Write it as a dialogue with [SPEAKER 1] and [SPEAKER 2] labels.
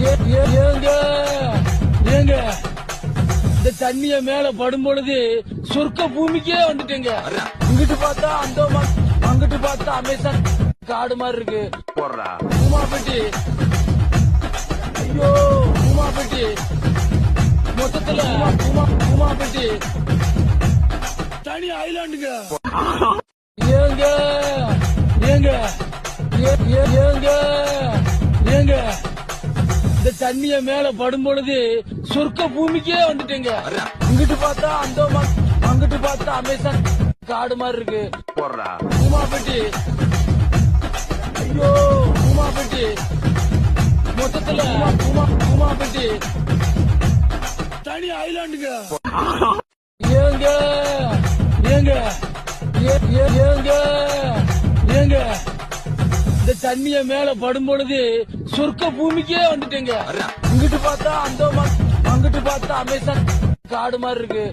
[SPEAKER 1] ஏங்க ஏங்க இந்த தண்ணிய மேல படும் பொழுது சொர்க்க பூமிக்கே வந்துட்டேங்க. இங்கிட்டு பார்த்தா அந்தோமான், அங்கிட்டு பார்த்தா அமேசான் காடு மாதிரி இருக்கு. உமாபட்டி, ஐயோ உமாபட்டி, மொத்தத்துல உமாபட்டி தனி ஐலாண்டுங்க. ஏங்க ஏங்க ஏங்க ஏங்க இந்த தண்ணிய மேல படும் பொழுது சொர்க்க பூமிக்கே வந்துட்டேங்க. இங்கிட்டு பார்த்தா அந்தோமான், அங்கிட்டு பார்த்தா அமேசான் காடு மாதிரி இருக்கு. உமாபட்டி, ஐயோ உமாபட்டி, மொத்தத்துல உமாபட்டி தனி ஐலாண்டுங்க. ஏங்க ஏங்க ஏங்க ஏங்க இந்த தண்ணிய மேல படும் பொழுது சொர்க்க பூமிக்கே வந்துட்டேங்க. இங்கிட்டு பார்த்தா அந்தோமான், அங்கிட்டு பார்த்தா அமேசான் காடு மாதிரி இருக்கு.